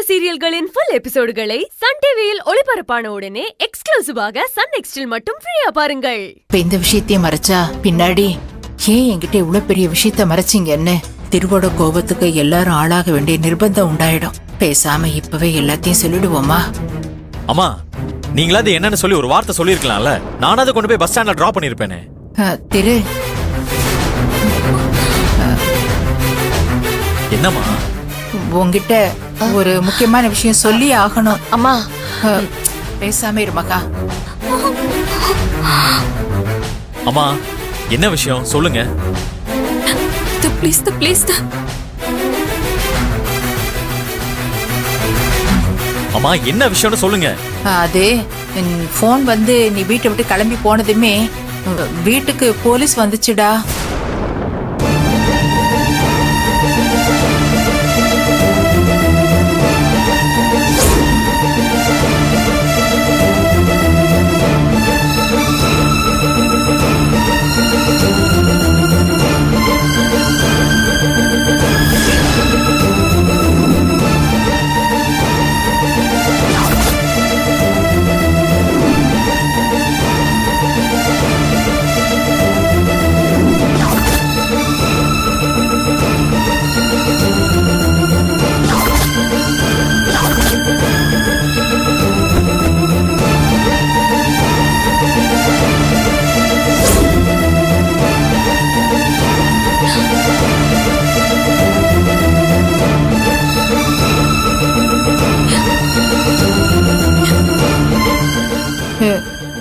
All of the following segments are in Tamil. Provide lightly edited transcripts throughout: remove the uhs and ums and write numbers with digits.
சீரியல்களின் ஃபுல் எபிசோடுகளை சன் டிவியில் ஒளிபரப்பான உடனே எக்ஸ்க்ளூசிவாக சன் நெக்ஸ்டில் மட்டும் ஃப்ரீயா பாருங்கள். இந்த விஷயத்தையும் மறைச்சா பின்னாடி ஏன் என்கிட்ட இவ்வளவு பெரிய விஷயத்த மறைச்சிங்கன்னு திருவோட கோபத்துக்கு எல்லாரும் ஆளாக வேண்டிய நிர்பந்தம் உண்டாயிடும். பேசாம இப்பவே எல்லாத்தையும் சொல்லிடுவோமா? அம்மா, நீங்களாவது என்னன்னு சொல்லி ஒரு வார்த்தை சொல்லிருக்கலாம்ல. நானாவது கொண்டு போய் பஸ் ஸ்டாண்ட்ல டிராப் பண்ணிருப்பேனே. திரு, என்னம்மா? உங்ககிட்ட ஒரு முக்கியமான விஷயம் சொல்லி ஆகணும். அம்மா, பேசாம இரு மகா. அம்மா, என்ன விஷயம் சொல்லுங்க. ப்ளீஸ். அம்மா, என்ன விஷயம்னு சொல்லுங்க. அது போன் வந்து நீ வீட்டை விட்டு கிளம்பி போனதுமே வீட்டுக்கு போலீஸ் வந்துச்சுடா.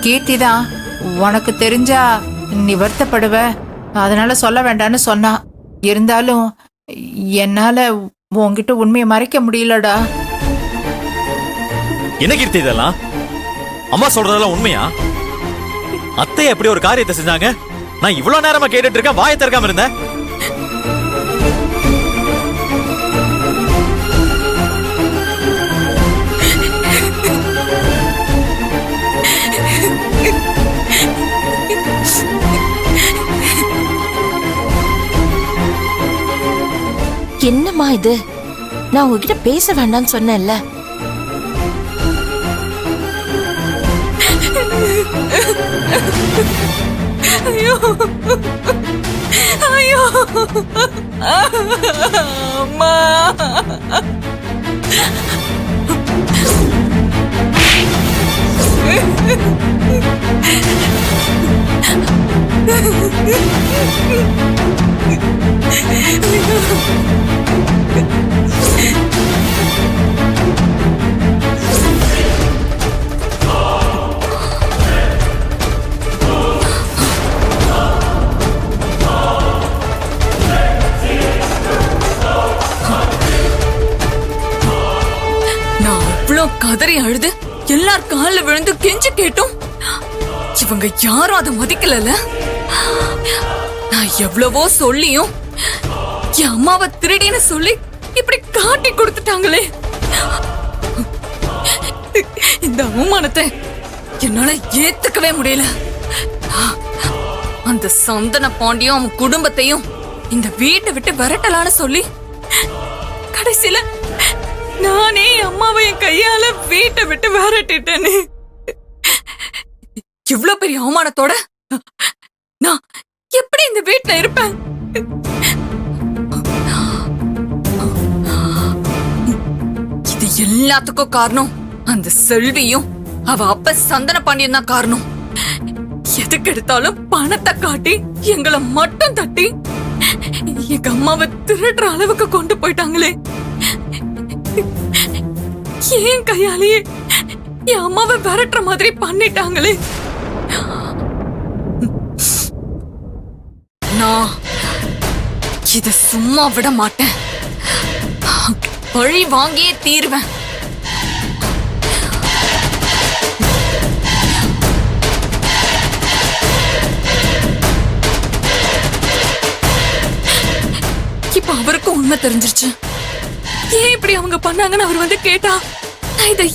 கீர்த்திதான் உனக்கு தெரிஞ்சா நீ வருத்தப்படுவ, அதனால சொல்ல வேண்டான்னு சொன்னா. இருந்தாலும் என்னால உன்கிட்ட உண்மையை மறைக்க முடியலடா. என்ன கீர்த்தி இதெல்லாம்? அம்மா சொல்றதெல்லாம் உண்மையா? அத்தை எப்படி ஒரு காரியத்தை செஞ்சாங்க? நான் இவ்வளவு நேரமா கேட்டுட்டு இருக்கேன், வாயை திறக்காம இருந்தேன். என்னம்மா இது? நான் உங்ககிட்ட பேச வேண்டாம்னு சொன்னேன்ல. ஐயோ ஐயோ அம்மா. கதறி அழுது எல்லார் காலில் விழுந்து கெஞ்சி கேட்டும் இவங்க யாரும் அதை மதிக்கல. நான் எவ்வளவோ சொல்லியும் என் அம்மாவை திருடின்னு சொல்லி இப்படி காட்டி கொடுத்துட்டாங்களே. இந்த அவமானத்தை என்னால ஏத்துக்கவே முடியல. அந்த சந்தன பாண்டியும் அவன் குடும்பத்தையும் இந்த வீட்டை விட்டு விரட்டலான்னு சொல்லி கடைசியில நானே அம்மாவை என் கையால வீட்டை விட்டு விரட்டிட்டேன்னு. இவ்வளவு பெரிய அவமானத்தோட நான் எப்படி இந்த வீட்டுல இருப்பேன்? இது எல்லாத்துக்கும் காரணம் அந்த செல்வியும் அவ அப்ப சந்தன பாண்டியன் தான் காரணம். எதுக்கு எடுத்தாலும் பணத்தை காட்டி எங்களை மட்டும் தட்டி எங்க அம்மாவை திருடுற அளவுக்கு கொண்டு போயிட்டாங்களே. ஏன் கையாலேயே என் அம்மாவை விரட்டுற மாதிரி பண்ணிட்டாங்களே. நான் இத சும்மா விட மாட்டேன். பழி வாங்கியே தீருவேன். இப்ப அவருக்கும் உண்மை தெரிஞ்சிருச்சு. ஏன் இப்படி அவங்க பண்ணாங்கன்னு அவர் வந்து கேட்டா நான் இதை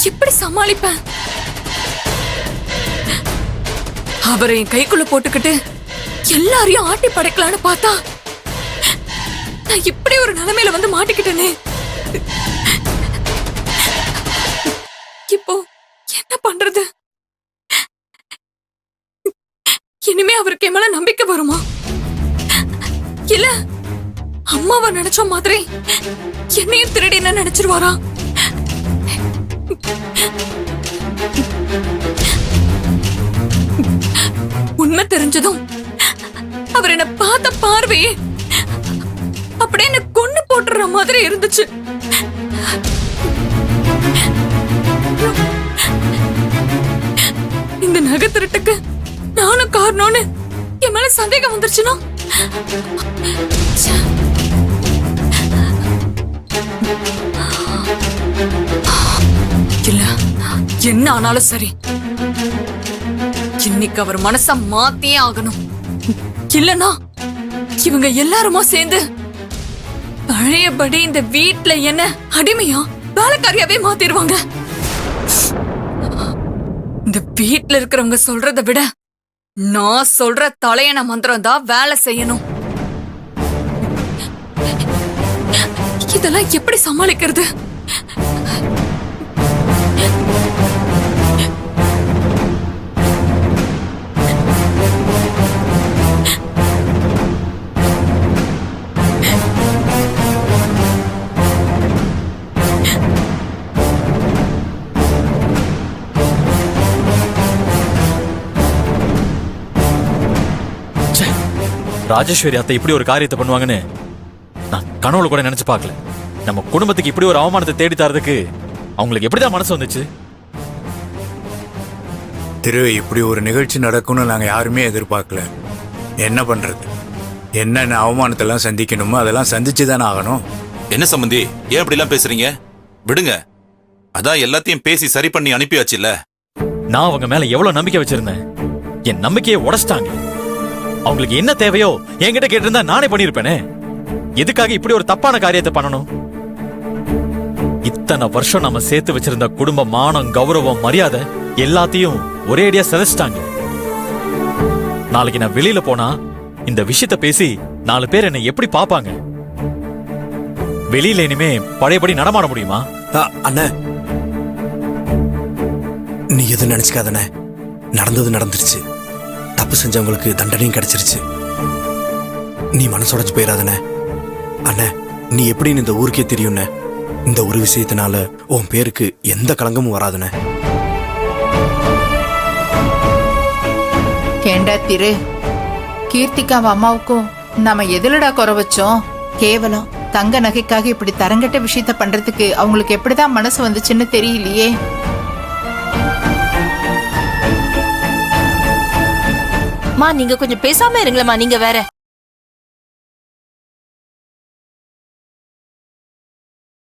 எப்படி சமாளிப்பேன்? அவரை என் கைக்குள்ள போட்டுக்கிட்டு எல்லாரையும் ஆட்டி படைக்கலான்னு பார்த்தா நான் இப்படி ஒரு நிலைமையில வந்து மாட்டிக்கிட்டேனே. இப்போ என்ன பண்றது? இனிமே அவருக்கு என் மேல நம்பிக்கை வருமா? இல்ல அம்மாவை நினைச்ச மாதிரி என்னையும் திருடின நினைச்சிருவாரா? உண்மை தெரிஞ்சதும் அவர் என்ன பார்த்த பார்வையே அப்படியே என்ன கொண்டு போட்டுற மாதிரி இருந்துச்சு. இந்த நகை திருட்டுக்கு நானும் காரணம்னு என் மேல சந்தேகம் வந்துருச்சுன்னா ச்சே. இல்ல என்ன ஆனாலும் சரி, இன்னைக்கு அவர் மனச மாத்தியே ஆகணும். இல்லனா இவங்க எல்லாருமா சேர்ந்து பழையபடி இந்த வீட்ல என்ன அடிமையா வேலைக்காரியாவே மாத்திடுவாங்க. இந்த வீட்ல இருக்கிறவங்க சொல்றதை விட நான் சொல்ற தலையண மந்திரம் தான் வேலை செய்யணும். இதெல்லாம் எப்படி சமாளிக்கிறது? ராஜேஸ்வரி அத்தை இப்படி ஒரு காரியத்தை பண்ணுவாங்கன்னு நான் கனவுல கூட நினைச்சு பார்க்கல. நம்ம குடும்பத்துக்கு இப்படி ஒரு அவமானத்தை தேடி தரதுக்கு அவங்களுக்கு எப்படிதான் மனசு வந்துச்சு? இப்படி ஒரு நிகழ்ச்சி நடக்கும்னு நாங்க யாருமே எதிர்பார்க்கல. என்ன பண்றது? என்னென்ன அவமானத்தெல்லாம் சந்திக்கணுமோ அதெல்லாம் சந்திச்சு தானே ஆகணும். என்ன சம்பந்தி, ஏன் இப்படி எல்லாம் பேசுறீங்க? விடுங்க, அதான் எல்லாத்தையும் பேசி சரி பண்ணி அனுப்பியாச்சுல்ல. நான் அவங்க மேல எவ்வளவு நம்பிக்கை வச்சிருந்தேன். என் நம்பிக்கையை உடைச்சிட்டாங்க. அவங்களுக்கு என்ன தேவையோ என்கிட்ட கேட்டிருந்தா நானே பண்ணிருப்பேனே. எதுக்காக இப்படி ஒரு தப்பான காரியத்தை பண்ணணும்? இத்தனை வருஷம் நம்ம சேர்த்து வச்சிருந்த குடும்ப மானம், கௌரவம், மரியாதை எல்லாத்தையும் ஒரே அடியா சிதைச்சிட்டாங்க. நாளைக்கு நான் வெளியில போனா இந்த விஷயத்த பேசி 4 பேர் என்னை எப்படி பாப்பாங்க? வெளியில இனிமே பழையபடி நடமாட முடியுமா? அண்ணே, நீ எதுவும் நினைச்சுக்காதண்ணே. நடந்தது நடந்துருச்சு. தப்பு செஞ்சவங்களுக்கு தண்டனையும் கிடைச்சிருச்சு. நீ மனசுடைஞ்சு போயிடாதண்ணே. அண்ணே, நீ எப்படின்னு இந்த ஊருக்கே தெரியும்ண்ணே. இந்த ஒரு விஷயத்தினால உன் பேருக்கு எந்த களங்கமும் வராதுண்ணே. ஏண்டா திரு, கீர்த்திகாவ அம்மாவுக்கும் நாம எதுலடா குறை வச்சோம்? கேவலம் தங்க நகைக்காக இப்படி தரங்கட்ட விஷயத்த பண்றதுக்கு அவங்களுக்கு எப்படிதான் மனசு வந்துச்சுன்னு தெரியலையே. மா, நீங்க கொஞ்சம் பேசாம இருங்களேம்மா. நீங்க வேற